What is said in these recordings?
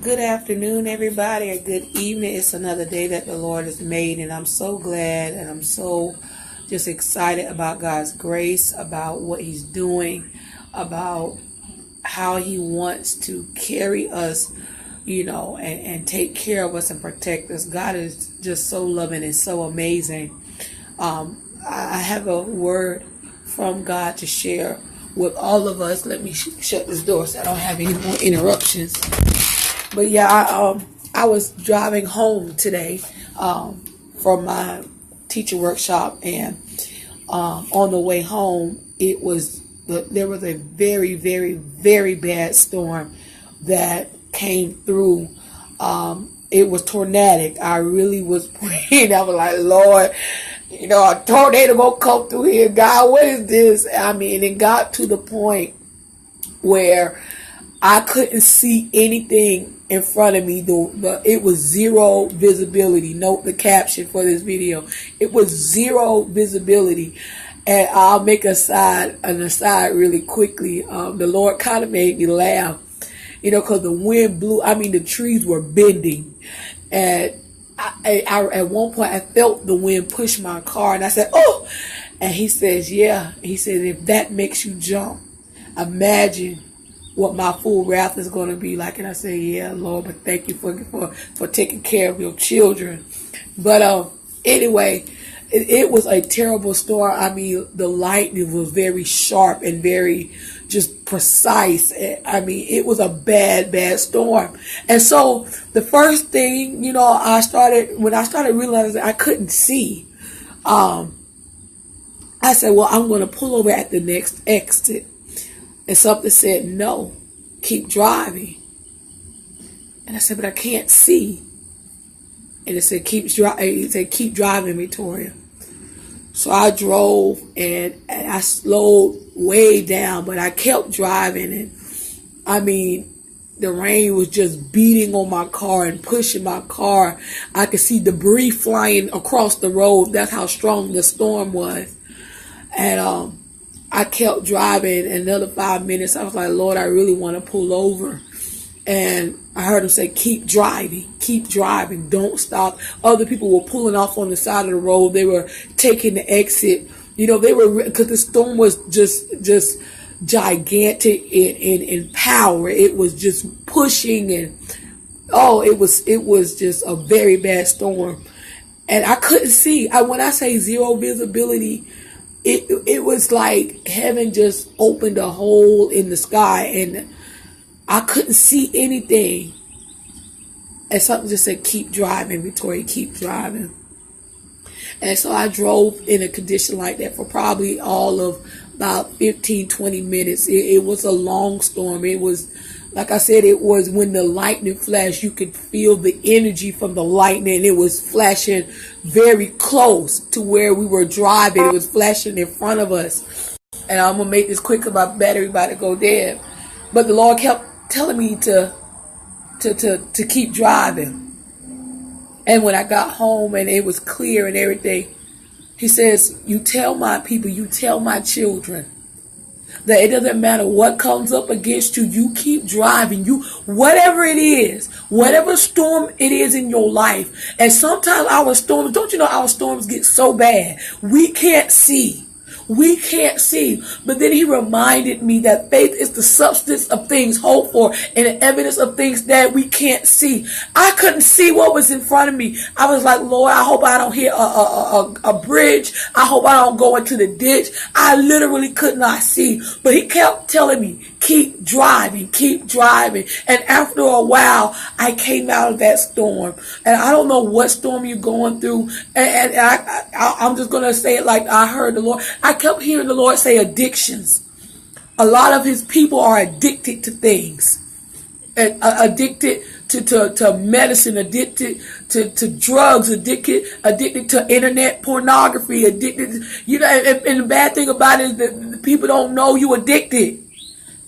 Good afternoon, everybody, or good evening. It's another day that the Lord has made, and I'm so glad and I'm so just excited about God's grace, about what He's doing, about how He wants to carry us, and take care of us and protect us. God is just so loving and so amazing. I have a word from God to share with all of us. Let me shut this door so I don't have any more interruptions. But yeah, I was driving home today from my teacher workshop, and on the way home, there was a very, very, very bad storm that came through. It was tornadic. I really was praying. I was like, Lord, a tornado gonna come through here. God, what is this? I mean, it got to the point where I couldn't see anything in front of me. It was zero visibility. Note the caption for this video. It was zero visibility. And I'll make an aside really quickly. The Lord kind of made me laugh, because the wind blew. I mean, the trees were bending. And I at one point, I felt the wind push my car. And I said, oh! And He says, yeah. He said, if that makes you jump, imagine what my full wrath is going to be like. And I say, yeah, Lord, but thank you for taking care of your children. But anyway, it was a terrible storm. I mean, the lightning was very sharp and very just precise. I mean, it was a bad, bad storm. And so the first thing, when I started realizing I couldn't see, I said, well, I'm going to pull over at the next exit. And something said, no, keep driving. And I said, but I can't see. And it said, keep driving, Victoria. So I drove and I slowed way down, but I kept driving. And I mean, the rain was just beating on my car and pushing my car. I could see debris flying across the road. That's how strong the storm was. And I kept driving. Another 5 minutes, I was like, Lord, I really want to pull over. And I heard Him say, keep driving, don't stop. Other people were pulling off on the side of the road. They were taking the exit. Because the storm was just gigantic in power. It was just pushing, and it was just a very bad storm. And I couldn't see. When I say zero visibility, it was like heaven just opened a hole in the sky, and I couldn't see anything. And something just said, keep driving, Victoria, keep driving. And so I drove in a condition like that for probably all of about 15, 20 minutes. It was a long storm. It was, like I said, it was when the lightning flashed, you could feel the energy from the lightning. It was flashing very close to where we were driving. It was flashing in front of us. And I'm going to make this quick because my battery about to go dead. But the Lord kept telling me to keep driving. And when I got home and it was clear and everything, He says, you tell my people, you tell my children that it doesn't matter what comes up against you, you keep driving. Whatever it is, whatever storm it is in your life. And sometimes our storms, don't you know, our storms get so bad, we can't see. We can't see. But then He reminded me that faith is the substance of things hoped for and the evidence of things that we can't see. I couldn't see what was in front of me. I was like, Lord, I hope I don't hit a bridge. I hope I don't go into the ditch. I literally could not see. But He kept telling me, keep driving, keep driving. And after a while, I came out of that storm. And I don't know what storm you're going through. And I'm just going to say it like I heard the Lord. I kept hearing the Lord say addictions. A lot of His people are addicted to things. Addicted to medicine, addicted to drugs, addicted to internet pornography, addicted, and the bad thing about it is that the people don't know you addicted.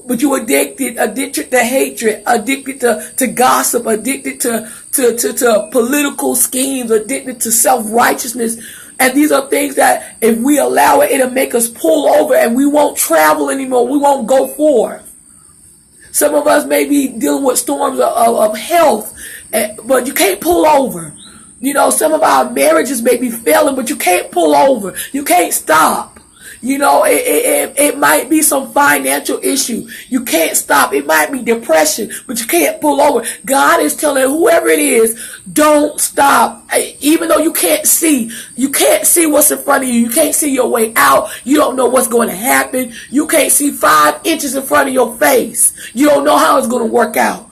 But you addicted to hatred, addicted to gossip, addicted to political schemes, addicted to self-righteousness. And these are things that if we allow it, it'll make us pull over and we won't travel anymore. We won't go forth. Some of us may be dealing with storms of health, but you can't pull over. You know, some of our marriages may be failing, but you can't pull over. You can't stop. You know, it might be some financial issue. You can't stop. It might be depression, but you can't pull over. God is telling whoever it is, don't stop. Even though you can't see what's in front of you. You can't see your way out. You don't know what's going to happen. You can't see 5 inches in front of your face. You don't know how it's going to work out.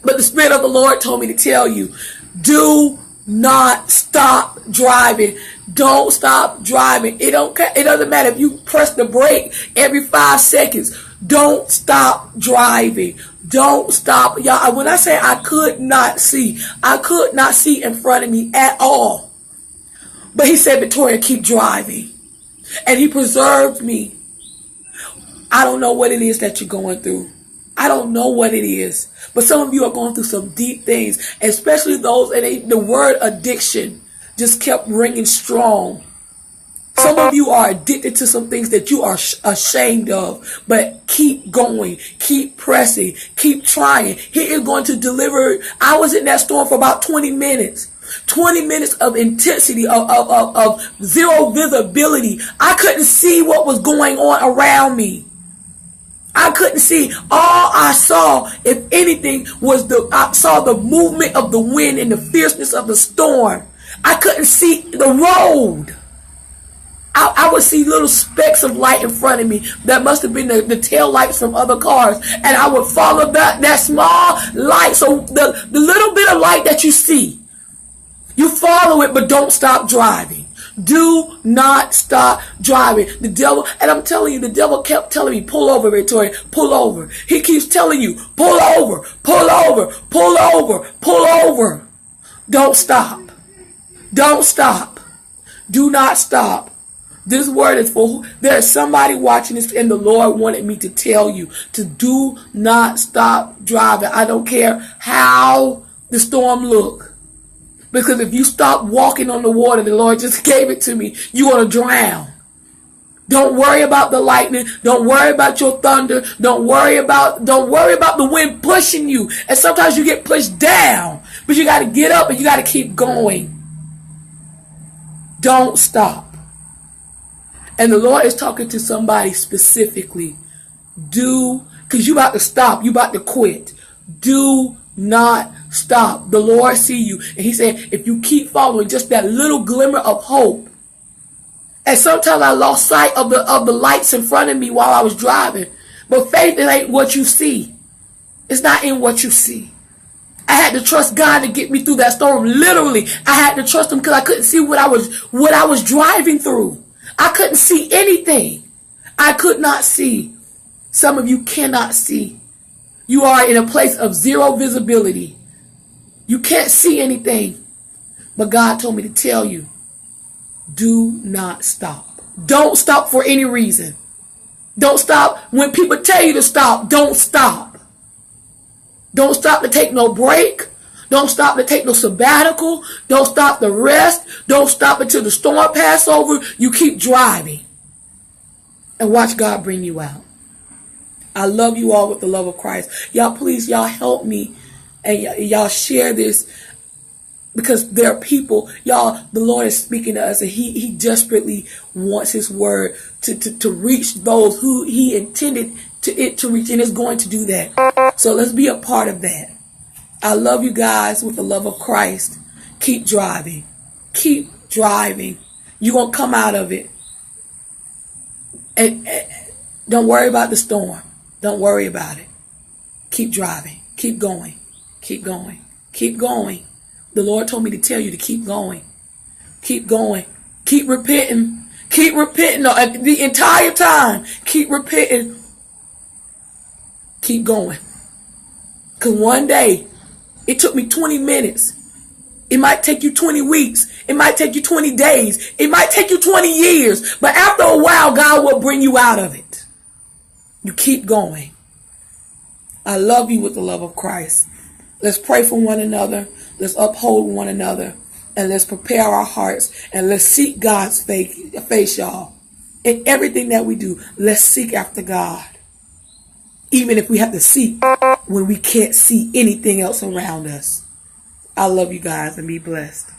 But the Spirit of the Lord told me to tell you, do not stop driving. Don't stop driving. It doesn't matter if you press the brake every 5 seconds. Don't stop driving. Don't stop. Y'all, when I say I could not see in front of me at all. But he said, Victoria, keep driving. And he preserved me. I don't know what it is that you're going through. I don't know what it is. But some of you are going through some deep things, especially those, and the word addiction just kept ringing strong. Some of you are addicted to some things that you are ashamed of, but keep going, keep pressing, keep trying. He is going to deliver. I was in that storm for about 20 minutes. 20 minutes of intensity, of zero visibility. I couldn't see what was going on around me. I couldn't see. All I saw, if anything, was I saw the movement of the wind and the fierceness of the storm. I couldn't see the road. I would see little specks of light in front of me that must have been the tail lights from other cars, and I would follow that small light. So the little bit of light that you see, you follow it, but don't stop driving. Do not stop driving. The devil, and I'm telling you, the devil kept telling me, pull over, Victoria, pull over. He keeps telling you, pull over, pull over, pull over, pull over. Don't stop. Don't stop. Do not stop. This word is for, there's somebody watching this, and the Lord wanted me to tell you to do not stop driving. I don't care how the storm look. Because if you stop walking on the water, the Lord just gave it to me, you're going to drown. Don't worry about the lightning. Don't worry about your thunder. Don't worry about the wind pushing you. And sometimes you get pushed down. But you got to get up and you got to keep going. Don't stop. And the Lord is talking to somebody specifically. Because you about to stop. You about to quit. Do not stop. The Lord see you. And he said, if you keep following just that little glimmer of hope. And sometimes I lost sight of the lights in front of me while I was driving. But faith, it ain't what you see. It's not in what you see. I had to trust God to get me through that storm. Literally, I had to trust him because I couldn't see what I was driving through. I couldn't see anything. I could not see. Some of you cannot see. You are in a place of zero visibility. You can't see anything. But God told me to tell you, do not stop. Don't stop for any reason. Don't stop when people tell you to stop. Don't stop. Don't stop to take no break. Don't stop to take no sabbatical. Don't stop to rest. Don't stop until the storm passes over. You keep driving. And watch God bring you out. I love you all with the love of Christ. Y'all, please, y'all help me. And y'all share this. Because there are people, y'all, the Lord is speaking to us. And he desperately wants his word to reach those who he intended it to reach. And is going to do that. So let's be a part of that. I love you guys with the love of Christ. Keep driving. Keep driving. You're going to come out of it. And don't worry about the storm. Don't worry about it. Keep driving. Keep going. Keep going. Keep going. The Lord told me to tell you to keep going. Keep going. Keep repenting. Keep repenting the entire time. Keep repenting. Keep going. Because one day, it took me 20 minutes. It might take you 20 weeks. It might take you 20 days. It might take you 20 years. But after a while, God will bring you out of it. You keep going. I love you with the love of Christ. Let's pray for one another. Let's uphold one another. And let's prepare our hearts. And let's seek God's face, y'all. In everything that we do, let's seek after God. even if we have to seek when we can't see anything else around us. I love you guys and be blessed.